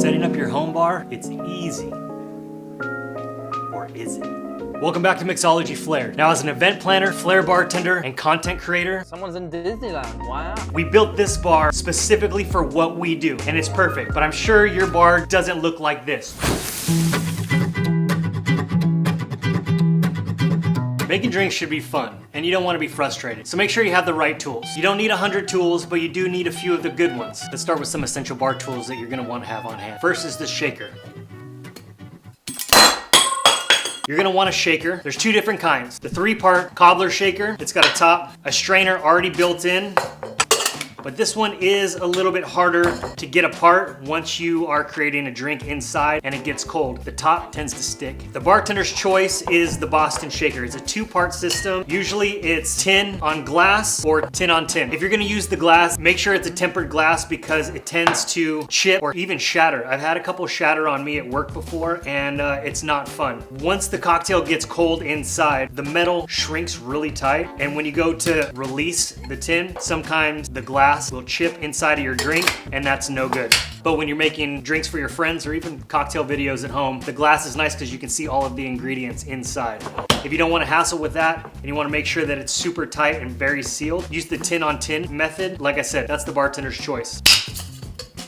Setting up your home bar, it's easy. Or is it? Welcome back to Mixology Flaired. Now, as an event planner, flair bartender, and content creator, someone's in Disneyland, wow. We built this bar specifically for what we do, and it's perfect. But I'm sure your bar doesn't look like this. Making drinks should be fun, and you don't want to be frustrated. So make sure you have the right tools. You don't need 100 tools, but you do need a few of the good ones. Let's start with some essential bar tools that you're going to want to have on hand. First is the shaker. You're gonna want a shaker. There's two different kinds. The 3-part cobbler shaker. It's got a top, a strainer already built in. But this one is a little bit harder to get apart once you are creating a drink inside and it gets cold. The top tends to stick. The bartender's choice is the Boston shaker. It's a 2-part system. Usually it's tin on glass or tin on tin. If you're gonna use the glass, make sure it's a tempered glass because it tends to chip or even shatter. I've had a couple shatter on me at work before and it's not fun. Once the cocktail gets cold inside, the metal shrinks really tight, and when you go to release the tin, sometimes the glass will chip inside of your drink, and that's no good. But when you're making drinks for your friends or even cocktail videos at home, the glass is nice because you can see all of the ingredients inside. If you don't want to hassle with that and you want to make sure that it's super tight and very sealed, use the tin on tin method. Like I said, that's the bartender's choice.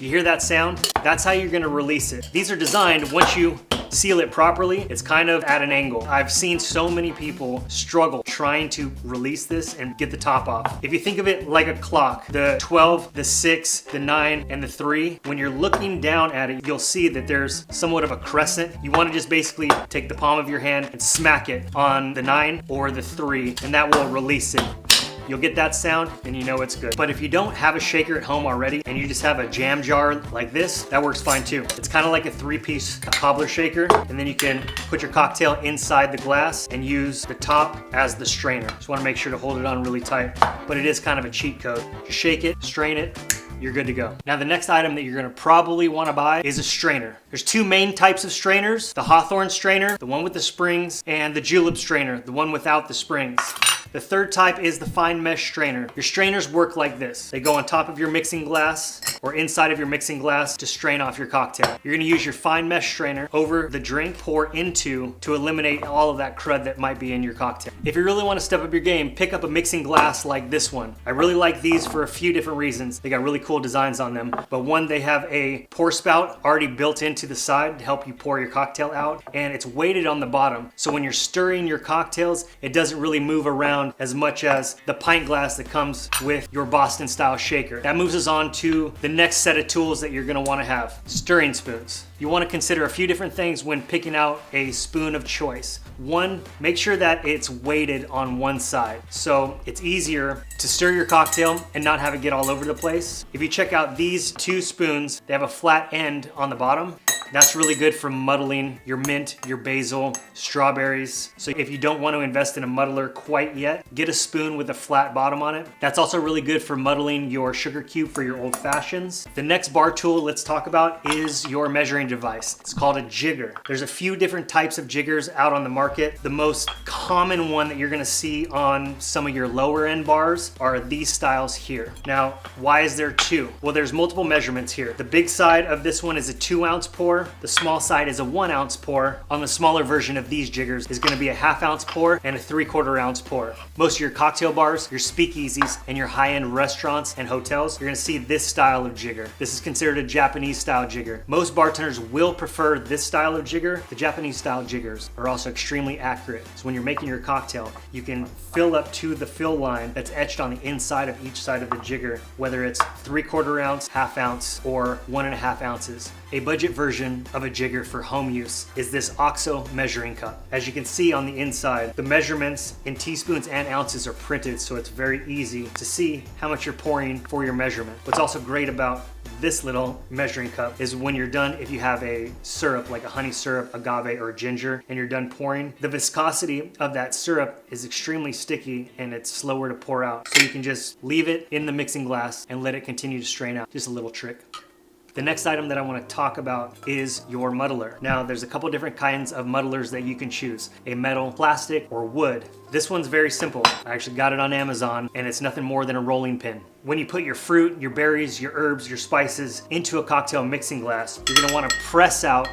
You hear that sound? That's how you're gonna release it. These are designed, once you seal it properly, it's kind of at an angle. I've seen so many people struggle trying to release this and get the top off. If you think of it like a clock, the 12, the 6, the 9, and the 3, when you're looking down at it, you'll see that there's somewhat of a crescent. You wanna just basically take the palm of your hand and smack it on the 9 or the 3, and that will release it. You'll get that sound and you know it's good. But if you don't have a shaker at home already and you just have a jam jar like this, that works fine too. It's kind of like a 3-piece cobbler shaker, and then you can put your cocktail inside the glass and use the top as the strainer. Just want to make sure to hold it on really tight, but it is kind of a cheat code. Just shake it, strain it, you're good to go. Now the next item that you're gonna probably wanna buy is a strainer. There's 2 main types of strainers: the Hawthorne strainer, the one with the springs, and the julep strainer, the one without the springs. The 3rd type is the fine mesh strainer. Your strainers work like this. They go on top of your mixing glass or inside of your mixing glass to strain off your cocktail. You're gonna use your fine mesh strainer over the drink, pour into, to eliminate all of that crud that might be in your cocktail. If you really wanna step up your game, pick up a mixing glass like this one. I really like these for a few different reasons. They got really cool designs on them. But one, they have a pour spout already built into the side to help you pour your cocktail out, and it's weighted on the bottom. So when you're stirring your cocktails, it doesn't really move around as much as the pint glass that comes with your Boston style shaker. That moves us on to the next set of tools that you're gonna wanna have: stirring spoons. You wanna consider a few different things when picking out a spoon of choice. One, make sure that it's weighted on one side, so it's easier to stir your cocktail and not have it get all over the place. If you check out these 2 spoons, they have a flat end on the bottom. That's really good for muddling your mint, your basil, strawberries. So if you don't want to invest in a muddler quite yet, get a spoon with a flat bottom on it. That's also really good for muddling your sugar cube for your old fashions. The next bar tool let's talk about is your measuring device. It's called a jigger. There's a few different types of jiggers out on the market. The most common one that you're gonna see on some of your lower end bars are these styles here. Now, why is there 2? Well, there's multiple measurements here. The big side of this one is a 2-ounce pour. The small side is a 1-ounce pour. On the smaller version of these jiggers is gonna be a 1/2-ounce pour and a 3/4-ounce pour. Most of your cocktail bars, your speakeasies, and your high-end restaurants and hotels, you're gonna see this style of jigger. This is considered a Japanese style jigger. Most bartenders will prefer this style of jigger. The Japanese style jiggers are also extremely accurate. So when you're making your cocktail, you can fill up to the fill line that's etched on the inside of each side of the jigger, whether it's 3/4-ounce, 1/2-ounce, or 1.5 ounces. A budget version of a jigger for home use is this OXO measuring cup. As you can see on the inside, the measurements in teaspoons and ounces are printed, so it's very easy to see how much you're pouring for your measurement. What's also great about this little measuring cup is when you're done, if you have a syrup like a honey syrup, agave, or ginger, and you're done pouring, the viscosity of that syrup is extremely sticky and it's slower to pour out. So you can just leave it in the mixing glass and let it continue to strain out. Just a little trick. The next item that I want to talk about is your muddler. Now, there's a couple different kinds of muddlers that you can choose: a metal, plastic, or wood. This one's very simple. I actually got it on Amazon, and it's nothing more than a rolling pin. When you put your fruit, your berries, your herbs, your spices into a cocktail mixing glass, you're gonna want to press out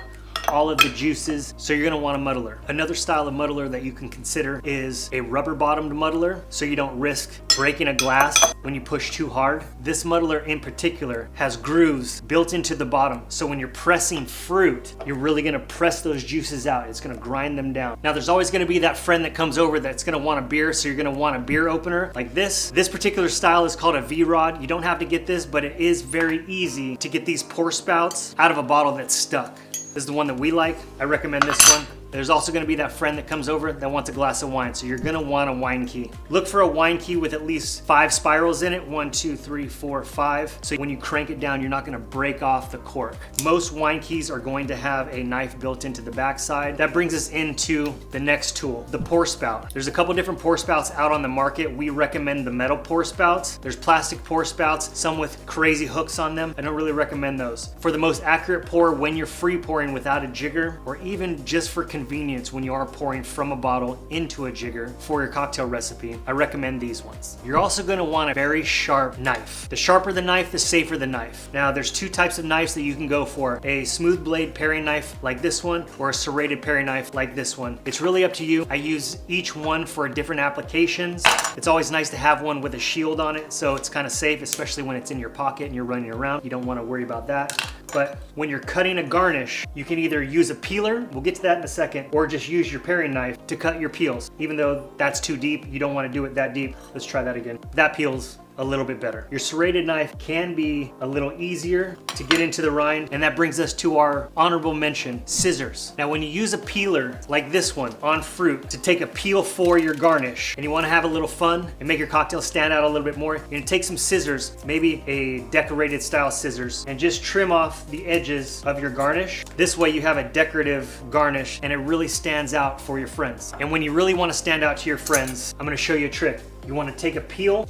all of the juices, so you're gonna want a muddler. Another style of muddler that you can consider is a rubber bottomed muddler, so you don't risk breaking a glass when you push too hard. This muddler in particular has grooves built into the bottom, so when you're pressing fruit, you're really gonna press those juices out. It's gonna grind them down. Now, there's always gonna be that friend that comes over that's gonna want a beer, so you're gonna want a beer opener like this. This particular style is called a V-rod. You don't have to get this, but it is very easy to get these pour spouts out of a bottle that's stuck. This is the one that we like. I recommend this one. There's also gonna be that friend that comes over that wants a glass of wine, so you're gonna want a wine key. Look for a wine key with at least 5 spirals in it, 1, 2, 3, 4, 5. So when you crank it down, you're not gonna break off the cork. Most wine keys are going to have a knife built into the backside. That brings us into the next tool, the pour spout. There's a couple different pour spouts out on the market. We recommend the metal pour spouts. There's plastic pour spouts, some with crazy hooks on them. I don't really recommend those. For the most accurate pour, when you're free pouring without a jigger, or even just for convenience when you are pouring from a bottle into a jigger for your cocktail recipe, I recommend these ones. You're also going to want a very sharp knife. The sharper the knife, the safer the knife. Now, there's 2 types of knives that you can go for: a smooth blade paring knife like this one, or a serrated paring knife like this one. It's really up to you. I use each one for different applications. It's always nice to have one with a shield on it, so it's kind of safe, especially when it's in your pocket and you're running around. You don't want to worry about that. But when you're cutting a garnish, you can either use a peeler, we'll get to that in a second, or just use your paring knife to cut your peels. Even though that's too deep, you don't want to do it that deep. Let's try that again. That peels a little bit better. Your serrated knife can be a little easier to get into the rind, and that brings us to our honorable mention, scissors. Now, when you use a peeler like this one on fruit to take a peel for your garnish, and you want to have a little fun and make your cocktail stand out a little bit more, you're gonna take some scissors, maybe a decorated style scissors, and just trim off the edges of your garnish. This way you have a decorative garnish, and it really stands out for your friends. And when you really want to stand out to your friends, I'm gonna show you a trick. You want to take a peel,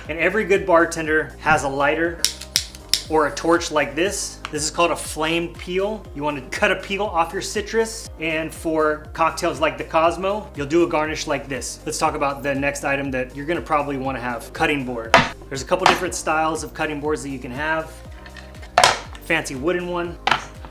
and every good bartender has a lighter or a torch like this. This is called a flamed peel. You want to cut a peel off your citrus, and for cocktails like the Cosmo, you'll do a garnish like this. Let's talk about the next item that you're gonna probably want to have: cutting board. There's a couple different styles of cutting boards that you can have. Fancy wooden one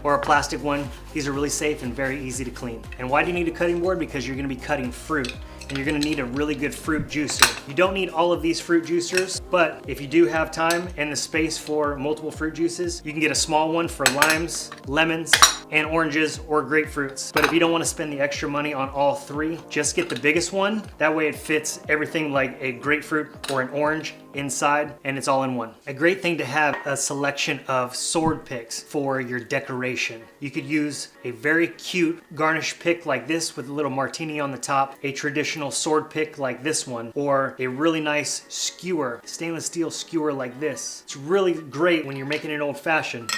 or a plastic one. These are really safe and very easy to clean. And why do you need a cutting board? Because you're gonna be cutting fruit, and you're gonna need a really good fruit juicer. You don't need all of these fruit juicers, but if you do have time and the space for multiple fruit juices, you can get a small one for limes, lemons, and oranges or grapefruits. But if you don't want to spend the extra money on all 3, just get the biggest one. That way it fits everything like a grapefruit or an orange inside, and it's all in one. A great thing to have a selection of sword picks for your decoration. You could use a very cute garnish pick like this with a little martini on the top, a traditional sword pick like this one, or a really nice skewer, stainless steel skewer like this. It's really great when you're making an old fashioned.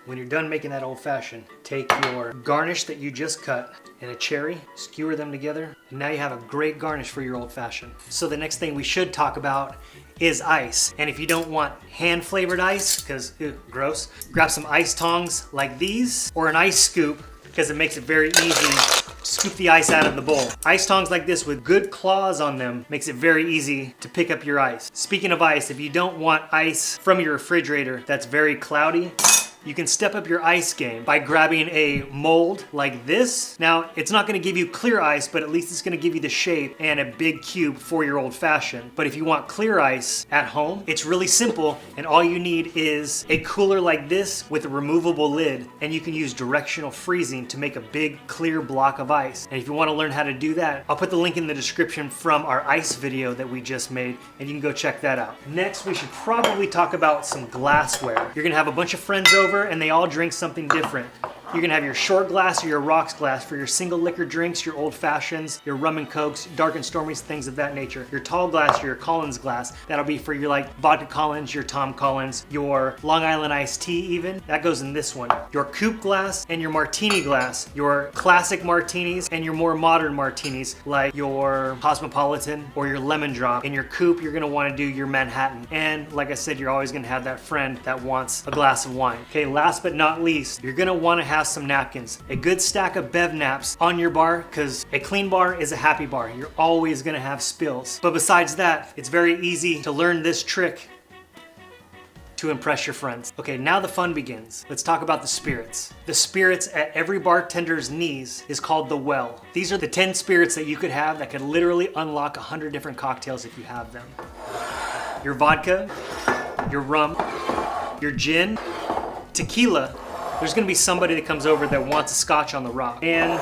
When you're done making that old fashioned, take your garnish that you just cut and a cherry, skewer them together, and now you have a great garnish for your old fashioned. So the next thing we should talk about is ice. And if you don't want hand flavored ice, because gross, grab some ice tongs like these, or an ice scoop, because it makes it very easy to scoop the ice out of the bowl. Ice tongs like this with good claws on them makes it very easy to pick up your ice. Speaking of ice, if you don't want ice from your refrigerator that's very cloudy, you can step up your ice game by grabbing a mold like this. Now, it's not gonna give you clear ice, but at least it's gonna give you the shape and a big cube for your old fashioned. But if you want clear ice at home, it's really simple, and all you need is a cooler like this with a removable lid, and you can use directional freezing to make a big clear block of ice. And if you wanna learn how to do that, I'll put the link in the description from our ice video that we just made, and you can go check that out. Next, we should probably talk about some glassware. You're gonna have a bunch of friends over, and they all drink something different. You're gonna have your short glass or your rocks glass for your single liquor drinks, your old fashions, your rum and cokes, dark and stormies, things of that nature. Your tall glass or your Collins glass, that'll be for your like vodka Collins, your Tom Collins, your Long Island iced tea even, that goes in this one. Your coupe glass and your martini glass, your classic martinis and your more modern martinis like your Cosmopolitan or your lemon drop. In your coupe, you're gonna wanna do your Manhattan. And like I said, you're always gonna have that friend that wants a glass of wine. Okay, last but not least, you're gonna wanna have some napkins. A good stack of bev naps on your bar, because a clean bar is a happy bar. You're always gonna have spills. But besides that, it's very easy to learn this trick to impress your friends. Okay, now the fun begins. Let's talk about the spirits. The spirits at every bartender's knees is called the well. These are the 10 spirits that you could have that could literally unlock 100 different cocktails if you have them. Your vodka, your rum, your gin, tequila. There's gonna be somebody that comes over that wants a scotch on the rock. And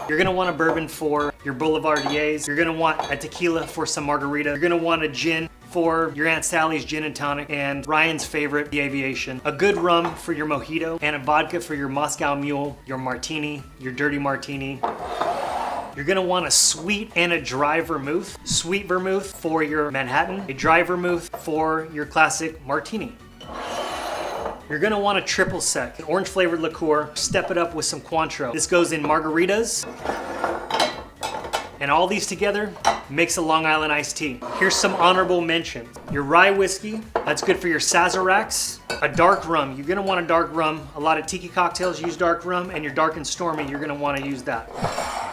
you're gonna want a bourbon for your Boulevardiers. You're gonna want a tequila for some margarita. You're gonna want a gin for your Aunt Sally's gin and tonic, and Ryan's favorite, the Aviation. A good rum for your mojito, and a vodka for your Moscow Mule, your martini, your dirty martini. You're gonna want a sweet and a dry vermouth. Sweet vermouth for your Manhattan, a dry vermouth for your classic martini. You're gonna want a triple sec, an orange flavored liqueur. Step it up with some Cointreau. This goes in margaritas. And all these together makes a Long Island iced tea. Here's some honorable mentions. Your rye whiskey, that's good for your Sazeracs. A dark rum, you're gonna want a dark rum. A lot of tiki cocktails use dark rum, and your dark and stormy, you're gonna wanna use that.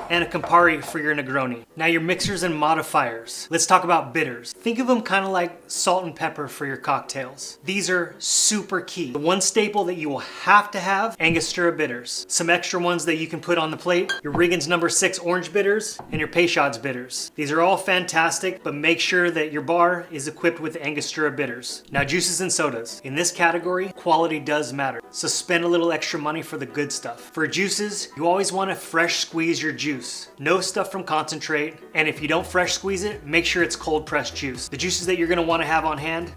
And a Campari for your Negroni. Now your mixers and modifiers. Let's talk about bitters. Think of them kind of like salt and pepper for your cocktails. These are super key. The one staple that you will have to have, Angostura bitters. Some extra ones that you can put on the plate, your Regan's No. 6 orange bitters and your Peychaud's bitters. These are all fantastic, but make sure that your bar is equipped with Angostura bitters. Now juices and sodas. In this category, quality does matter. So spend a little extra money for the good stuff. For juices, you always want to fresh squeeze your juice. No stuff from concentrate, and if you don't fresh squeeze it, make sure it's cold pressed juice. The juices that you're gonna wanna have on hand,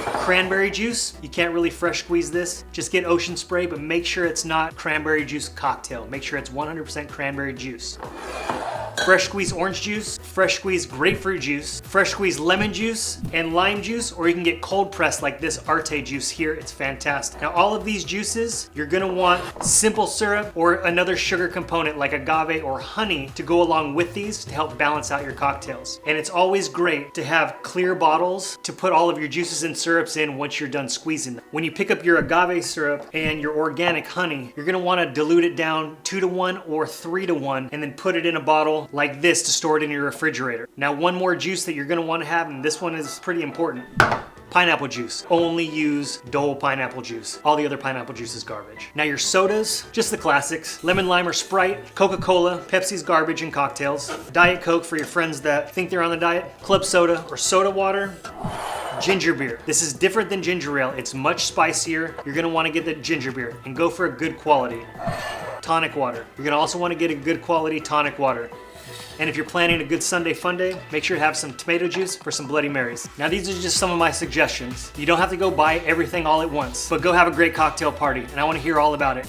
cranberry juice, you can't really fresh squeeze this. Just get ocean spray, but make sure it's not cranberry juice cocktail. Make sure it's 100% cranberry juice. Fresh squeeze orange juice, fresh squeeze grapefruit juice, fresh squeeze lemon juice, and lime juice, or you can get cold pressed like this Arte juice here. It's fantastic. Now all of these juices, you're gonna want simple syrup or another sugar component like agave or honey to go along with these to help balance out your cocktails. And it's always great to have clear bottles to put all of your juices and syrups in once you're done squeezing them. When you pick up your agave syrup and your organic honey, you're gonna wanna dilute it down 2-to-1 or 3-to-1 and then put it in a bottle like this to store it in your refrigerator. Now one more juice that you're gonna wanna have, and this one is pretty important. Pineapple juice. Only use Dole pineapple juice. All the other pineapple juice is garbage. Now your sodas, just the classics. Lemon, lime, or Sprite. Coca-Cola. Pepsi's garbage in cocktails. Diet Coke for your friends that think they're on the diet. Club soda or soda water. Ginger beer. This is different than ginger ale. It's much spicier. You're gonna wanna get the ginger beer and go for a good quality. Tonic water. You're gonna also wanna get a good quality tonic water. And if you're planning a good Sunday fun day, make sure to have some tomato juice for some Bloody Marys. Now these are just some of my suggestions. You don't have to go buy everything all at once, but go have a great cocktail party, and I want to hear all about it.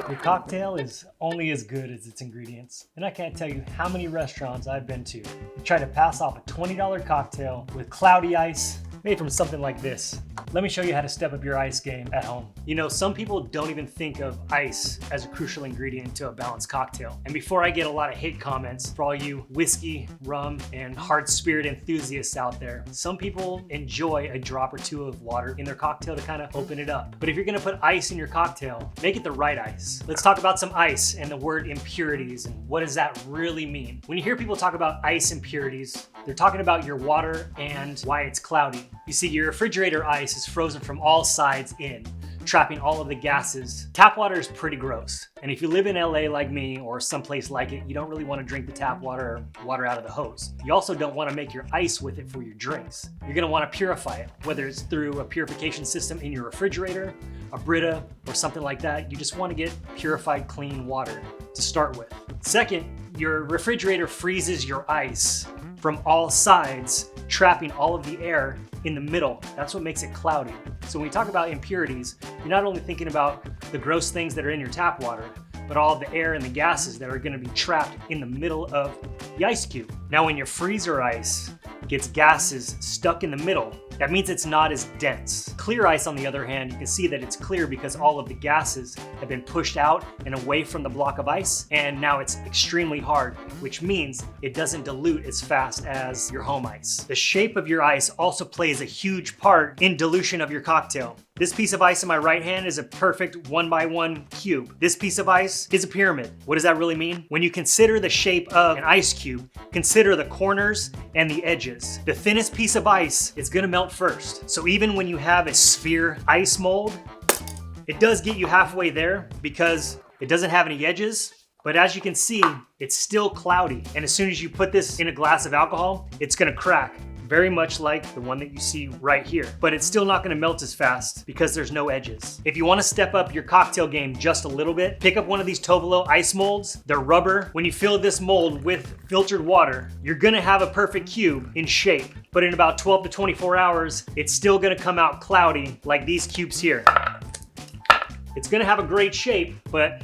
Your cocktail is only as good as its ingredients, and I can't tell you how many restaurants I've been to and try to pass off a $20 cocktail with cloudy ice made from something like this. Let me show you how to step up your ice game at home. You know, some people don't even think of ice as a crucial ingredient to a balanced cocktail. And before I get a lot of hate comments for all you whiskey, rum, and hard spirit enthusiasts out there, some people enjoy a drop or two of water in their cocktail to kind of open it up. But if you're gonna put ice in your cocktail, make it the right ice. Let's talk about some ice and the word impurities and what does that really mean. When you hear people talk about ice impurities, they're talking about your water and why it's cloudy. You see, your refrigerator ice is frozen from all sides in, trapping all of the gases. Tap water is pretty gross. And if you live in LA like me or someplace like it, you don't really want to drink the tap water or water out of the hose. You also don't want to make your ice with it for your drinks. You're going to want to purify it, whether it's through a purification system in your refrigerator, a Brita, or something like that. You just want to get purified, clean water to start with. Second, your refrigerator freezes your ice from all sides trapping all of the air in the middle. That's what makes it cloudy. So when we talk about impurities, you're not only thinking about the gross things that are in your tap water, but all the air and the gases that are gonna be trapped in the middle of the ice cube. Now when your freezer ice gets gases stuck in the middle, that means it's not as dense. Clear ice, on the other hand, you can see that it's clear because all of the gases have been pushed out and away from the block of ice, and now it's extremely hard, which means it doesn't dilute as fast as your home ice. The shape of your ice also plays a huge part in dilution of your cocktail. This piece of ice in my right hand is a perfect 1x1 cube. This piece of ice is a pyramid. What does that really mean? When you consider the shape of an ice cube, consider the corners and the edges. The thinnest piece of ice is gonna melt first. So even when you have a sphere ice mold, it does get you halfway there because it doesn't have any edges. But as you can see, it's still cloudy. And as soon as you put this in a glass of alcohol, it's gonna crack. Very much like the one that you see right here. But it's still not gonna melt as fast because there's no edges. If you wanna step up your cocktail game just a little bit, pick up one of these Tovolo ice molds. They're rubber. When you fill this mold with filtered water, you're gonna have a perfect cube in shape. But in about 12 to 24 hours, it's still gonna come out cloudy like these cubes here. It's gonna have a great shape, but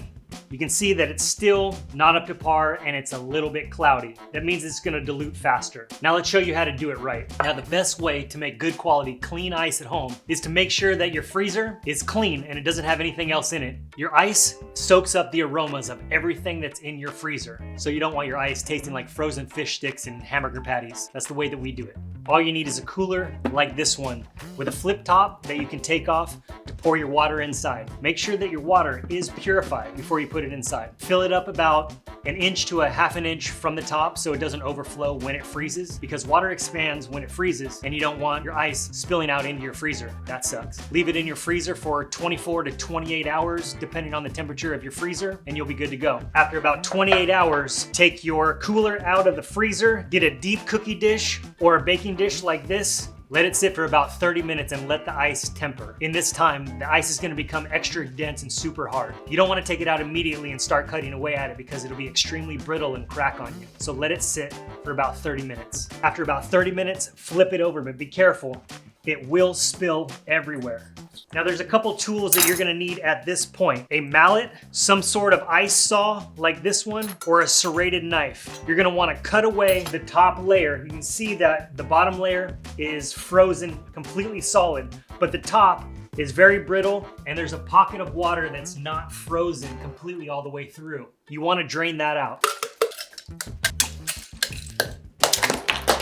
you can see that it's still not up to par and it's a little bit cloudy. That means it's gonna dilute faster. Now let's show you how to do it right. Now the best way to make good quality clean ice at home is to make sure that your freezer is clean and it doesn't have anything else in it. Your ice soaks up the aromas of everything that's in your freezer. So you don't want your ice tasting like frozen fish sticks and hamburger patties. That's the way that we do it. All you need is a cooler like this one with a flip top that you can take off to pour your water inside. Make sure that your water is purified before you put it inside. Fill it up about 1 inch to 1/2 inch from the top so it doesn't overflow when it freezes, because water expands when it freezes and you don't want your ice spilling out into your freezer. That sucks. Leave it in your freezer for 24 to 28 hours depending on the temperature of your freezer and you'll be good to go. After about 28 hours, take your cooler out of the freezer, get a deep cookie dish or a baking dish like this. Let it sit for about 30 minutes and let the ice temper. In this time, the ice is gonna become extra dense and super hard. You don't wanna take it out immediately and start cutting away at it because it'll be extremely brittle and crack on you. So let it sit for about 30 minutes. After about 30 minutes, flip it over, but be careful. It will spill everywhere. Now there's a couple tools that you're gonna need at this point. A mallet, some sort of ice saw like this one, or a serrated knife. You're gonna wanna cut away the top layer. You can see that the bottom layer is frozen, completely solid, but the top is very brittle and there's a pocket of water that's not frozen completely all the way through. You wanna drain that out.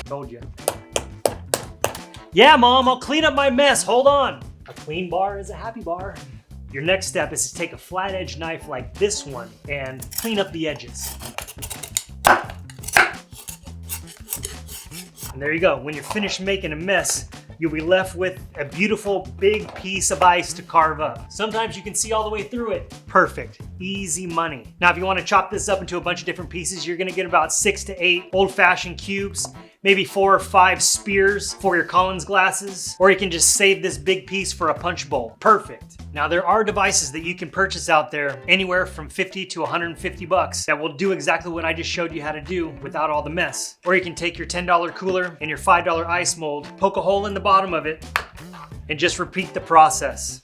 Told you. Yeah, Mom, I'll clean up my mess, hold on. A clean bar is a happy bar. Your next step is to take a flat edge knife like this one and clean up the edges. And there you go. When you're finished making a mess, you'll be left with a beautiful big piece of ice to carve up. Sometimes you can see all the way through it. Perfect, easy money. Now if you want to chop this up into a bunch of different pieces, you're gonna get about 6 to 8 old-fashioned cubes, maybe 4 or 5 spears for your Collins glasses, or you can just save this big piece for a punch bowl. Perfect. Now there are devices that you can purchase out there anywhere from 50 to 150 bucks that will do exactly what I just showed you how to do without all the mess. Or you can take your $10 cooler and your $5 ice mold, poke a hole in the bottom of it, and just repeat the process.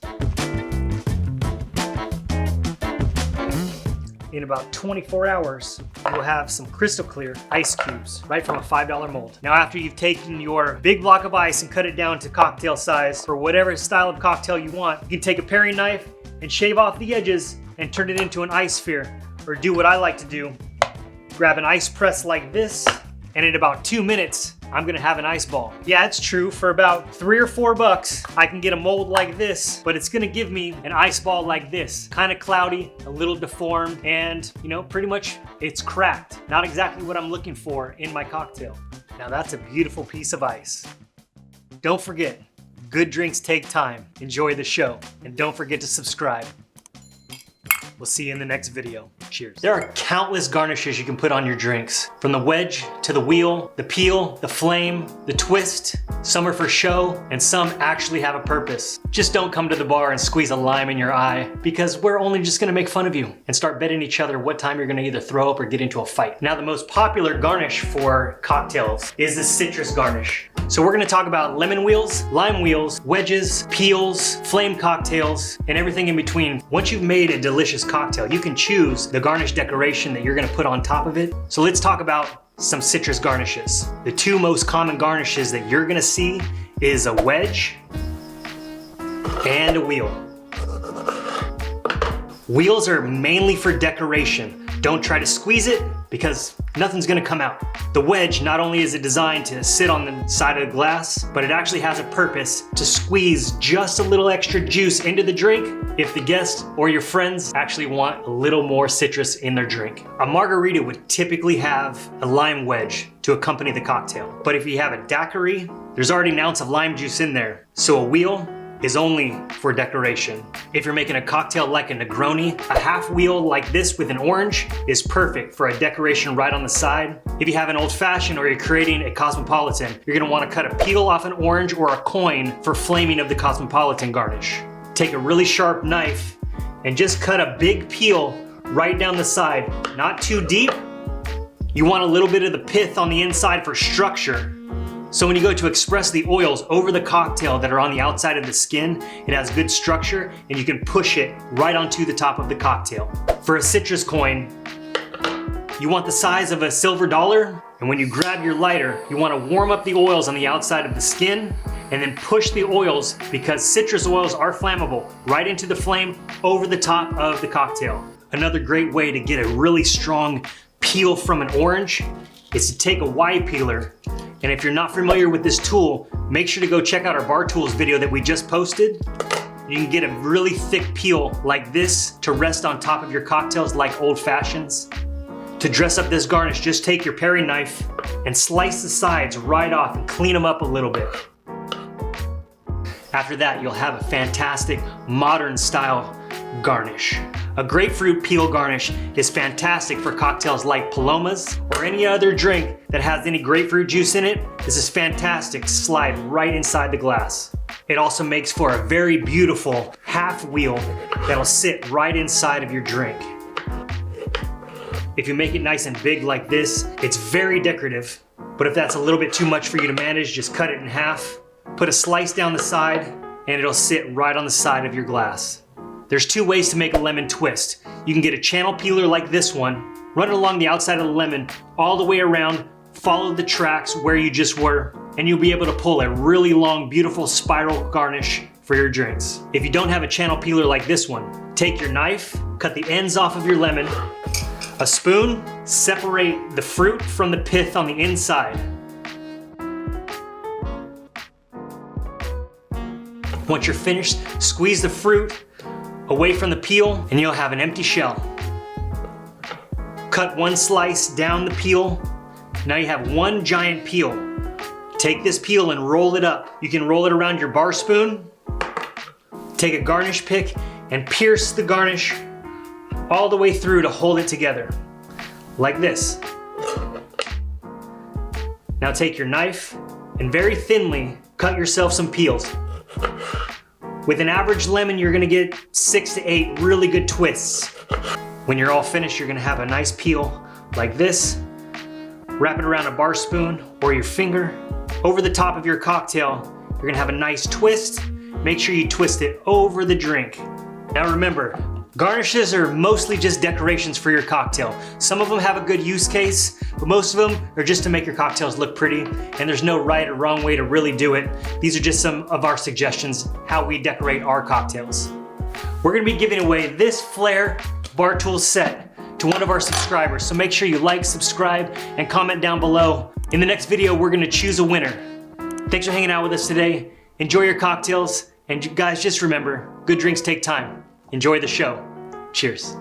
In about 24 hours, you'll have some crystal clear ice cubes right from a $5 mold. Now after you've taken your big block of ice and cut it down to cocktail size for whatever style of cocktail you want, you can take a paring knife and shave off the edges and turn it into an ice sphere. Or do what I like to do, grab an ice press like this, and in about 2 minutes, I'm gonna have an ice ball. Yeah, it's true, for about 3 or 4 bucks, I can get a mold like this, but it's gonna give me an ice ball like this. Kind of cloudy, a little deformed, and pretty much it's cracked. Not exactly what I'm looking for in my cocktail. Now that's a beautiful piece of ice. Don't forget, good drinks take time. Enjoy the show, and don't forget to subscribe. We'll see you in the next video. Cheers. There are countless garnishes you can put on your drinks. From the wedge to the wheel, the peel, the flame, the twist. Some are for show and some actually have a purpose. Just don't come to the bar and squeeze a lime in your eye because we're only just gonna make fun of you and start betting each other what time you're gonna either throw up or get into a fight. Now the most popular garnish for cocktails is the citrus garnish. So we're gonna talk about lemon wheels, lime wheels, wedges, peels, flame cocktails, and everything in between. Once you've made a delicious cocktail, you can choose the garnish decoration that you're gonna put on top of it. So let's talk about some citrus garnishes. The two most common garnishes that you're gonna see is a wedge and a wheel. Wheels are mainly for decoration. Don't try to squeeze it because nothing's gonna come out. The wedge, not only is it designed to sit on the side of the glass, but it actually has a purpose to squeeze just a little extra juice into the drink if the guest or your friends actually want a little more citrus in their drink. A margarita would typically have a lime wedge to accompany the cocktail. But if you have a daiquiri, there's already an ounce of lime juice in there. So a wheel is only for decoration. If you're making a cocktail like a Negroni, a half wheel like this with an orange is perfect for a decoration right on the side. If you have an old fashioned or you're creating a cosmopolitan, you're gonna wanna cut a peel off an orange or a coin for flaming of the cosmopolitan garnish. Take a really sharp knife and just cut a big peel right down the side, not too deep. You want a little bit of the pith on the inside for structure. So when you go to express the oils over the cocktail that are on the outside of the skin, it has good structure and you can push it right onto the top of the cocktail. For a citrus coin, you want the size of a silver dollar, and when you grab your lighter, you want to warm up the oils on the outside of the skin and then push the oils, because citrus oils are flammable, right into the flame over the top of the cocktail. Another great way to get a really strong peel from an orange is to take a Y peeler. And if you're not familiar with this tool, make sure to go check out our bar tools video that we just posted. You can get a really thick peel like this to rest on top of your cocktails like old fashions. To dress up this garnish, just take your paring knife and slice the sides right off and clean them up a little bit. After that, you'll have a fantastic modern style garnish. A grapefruit peel garnish is fantastic for cocktails like Palomas or any other drink that has any grapefruit juice in it. This is fantastic to slide right inside the glass. It also makes for a very beautiful half wheel that'll sit right inside of your drink. If you make it nice and big like this, it's very decorative. But if that's a little bit too much for you to manage, just cut it in half, put a slice down the side, and it'll sit right on the side of your glass. There's two ways to make a lemon twist. You can get a channel peeler like this one, run it along the outside of the lemon all the way around, follow the tracks where you just were, and you'll be able to pull a really long, beautiful spiral garnish for your drinks. If you don't have a channel peeler like this one, take your knife, cut the ends off of your lemon, a spoon, separate the fruit from the pith on the inside. Once you're finished, squeeze the fruit away from the peel and you'll have an empty shell. Cut one slice down the peel. Now you have one giant peel. Take this peel and roll it up. You can roll it around your bar spoon. Take a garnish pick and pierce the garnish all the way through to hold it together, like this. Now take your knife and very thinly cut yourself some peels. With an average lemon, you're gonna get 6 to 8 really good twists. When you're all finished, you're gonna have a nice peel like this. Wrap it around a bar spoon or your finger. Over the top of your cocktail, you're gonna have a nice twist. Make sure you twist it over the drink. Now remember, garnishes are mostly just decorations for your cocktail. Some of them have a good use case, but most of them are just to make your cocktails look pretty, and there's no right or wrong way to really do it. These are just some of our suggestions how we decorate our cocktails. We're gonna be giving away this Flair bar tool set to one of our subscribers, so make sure you like, subscribe, and comment down below. In the next video, we're gonna choose a winner. Thanks for hanging out with us today. Enjoy your cocktails, and you guys just remember, good drinks take time. Enjoy the show. Cheers.